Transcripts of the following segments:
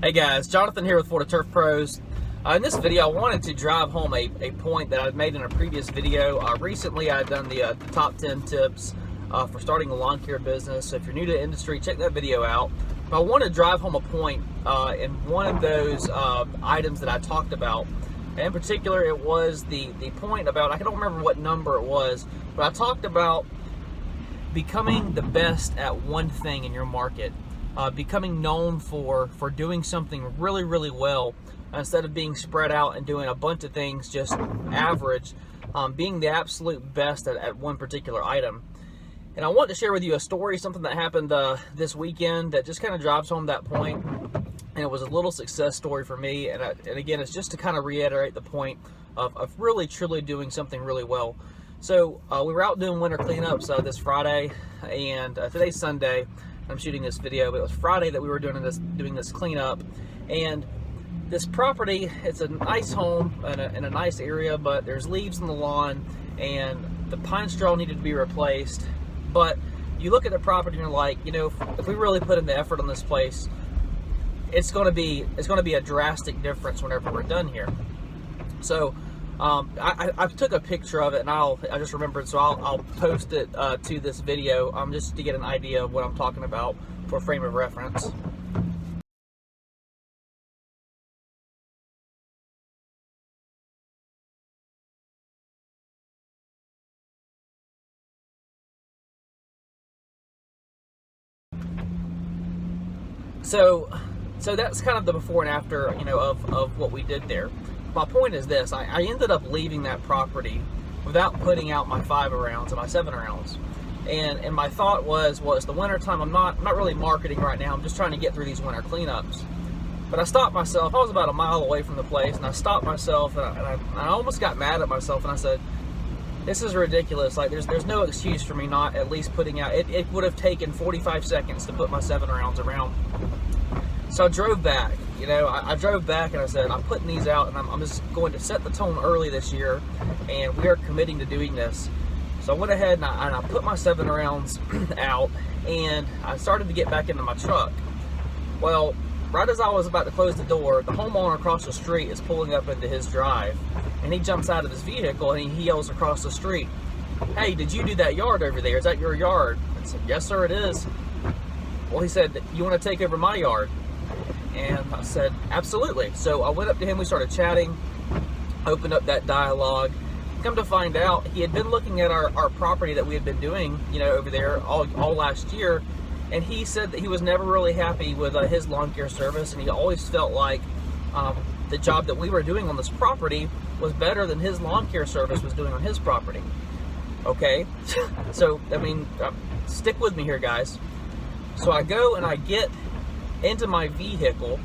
Hey guys, Jonathan here with Florida Turf Pros. In this video, I wanted to drive home a point that I've made in a previous video. Recently, I've done the top 10 tips for starting a lawn care business. So if you're new to the industry, check that video out. But I want to drive home a point in one of those items that I talked about. In particular, it was the point about, I don't remember what number it was, but I talked about becoming the best at one thing in your market. Becoming known for doing something really well instead of being spread out and doing a bunch of things just average, being the absolute best at one particular item. And I want to share with you a story, something that happened this weekend that just kind of drives home that point. And it was a little success story for me, and again, it's just to kind of reiterate the point of really truly doing something really well. So we were out doing winter cleanups this Friday, and today's Sunday. I'm shooting this video, but it was Friday that we were doing this cleanup. And this property, it's a nice home in a nice area, but there's leaves in the lawn and the pine straw needed to be replaced. But you look at the property and you're like, you know, if we really put in the effort on this place, it's going to be a drastic difference whenever we're done here. So I took a picture of it, and I just remembered, so I'll post it to this video just to get an idea of what I'm talking about for frame of reference. So that's kind of the before and after, you know, of what we did there. My point is this: I ended up leaving that property without putting out my 5-rounds and my 7-rounds. And my thought was, well, it's the winter time. I'm not really marketing right now. I'm just trying to get through these winter cleanups. But I stopped myself. I was about a mile away from the place, and I stopped myself, and I almost got mad at myself, and I said, this is ridiculous. Like, there's no excuse for me not at least putting out. It would have taken 45 seconds to put my 7-rounds around. So I drove back. You know, I drove back and I said, I'm putting these out, and I'm just going to set the tone early this year, and we are committing to doing this. So I went ahead and I put my 7-rounds out, and I started to get back into my truck. Well, right as I was about to close the door, the homeowner across the street is pulling up into his drive, and he jumps out of his vehicle and he yells across the street, "Hey, did you do that yard over there? Is that your yard?" I said, "Yes, sir, it is." Well, he said, "You want to take over my yard?" And I said, "Absolutely." So I went up to him, we started chatting, opened up that dialogue. Come to find out, he had been looking at our property that we had been doing, you know, over there all last year, and he said that he was never really happy with his lawn care service, and he always felt like the job that we were doing on this property was better than his lawn care service was doing on his property. Okay, so, I mean, stick with me here, guys. So I go and I get into my vehicle,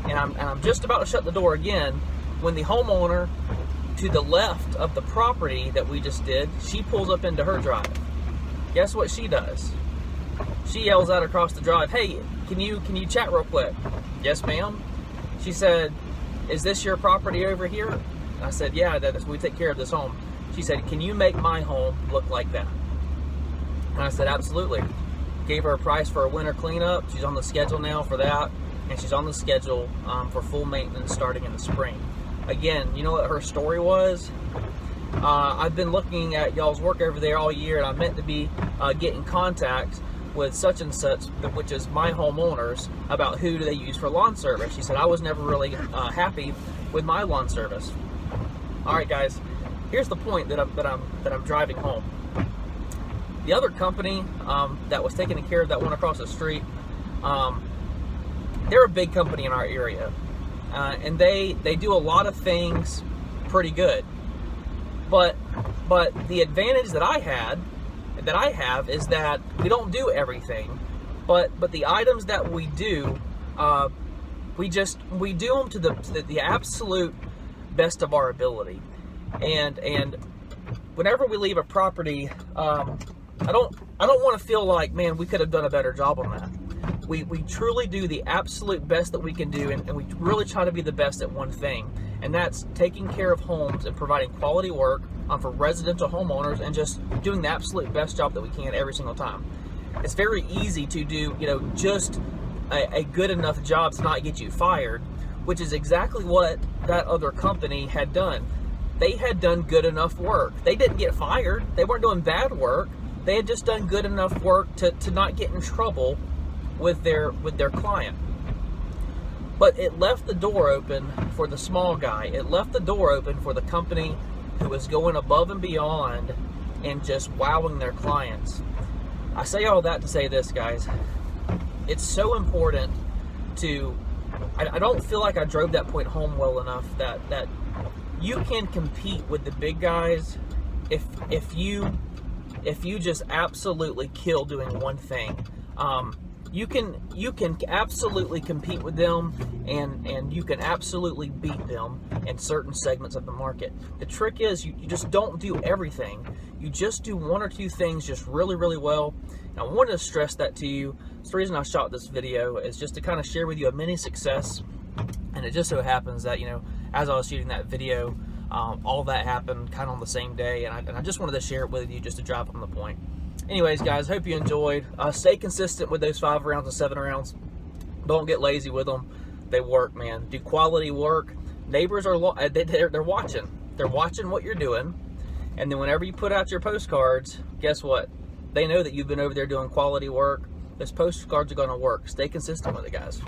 and I'm just about to shut the door again when the homeowner to the left of the property that we just did, she pulls up into her drive. Guess what she does? She yells out across the drive, "Hey, can you chat real quick?" "Yes, ma'am." She said, "Is this your property over here?" I said, "Yeah, that is. We take care of this home." She said, "Can you make my home look like that?" And I said, "Absolutely." Gave her a price for a winter cleanup. She's on the schedule now for that, and she's on the schedule for full maintenance starting in the spring. Again, you know what her story was? I've been looking at y'all's work over there all year, and I meant to be getting contact with such and such, which is my homeowners, about who do they use for lawn service. She said, I was never really happy with my lawn service. All right, guys, here's the point that I'm driving home. The other company that was taking care of that one across the street, they're a big company in our area, and they do a lot of things pretty good. But the advantage that I have is that we don't do everything, but the items that we do, we do them to the absolute best of our ability. And whenever we leave a property, I don't want to feel like, man, we could have done a better job on that. We truly do the absolute best that we can do, and we really try to be the best at one thing, and that's taking care of homes and providing quality work for residential homeowners, and just doing the absolute best job that we can every single time. It's very easy to do, you know, just a good enough job to not get you fired, which is exactly what that other company had done. They had done good enough work. They didn't get fired. They weren't doing bad work. They had just done good enough work to not get in trouble with their client. But it left the door open for the small guy. It left the door open for the company who was going above and beyond and just wowing their clients. I say all that to say this, guys. It's so important to, I don't feel like I drove that point home well enough, that you can compete with the big guys if you just absolutely kill doing one thing. You can absolutely compete with them, and you can absolutely beat them in certain segments of the market. The trick is you just don't do everything. You just do one or two things just really, really well. And I wanted to stress that to you. It's the reason I shot this video, is just to kind of share with you a mini success. And it just so happens that, as I was shooting that video, all that happened kind of on the same day, and I just wanted to share it with you just to drive home the point. Anyways, guys, hope you enjoyed. Stay consistent with those 5 rounds and 7 rounds. Don't get lazy with them. They work, man. Do quality work. Neighbors are they're watching. They're watching what you're doing, and then whenever you put out your postcards, guess what? They know that you've been over there doing quality work. Those postcards are going to work. Stay consistent with it, guys.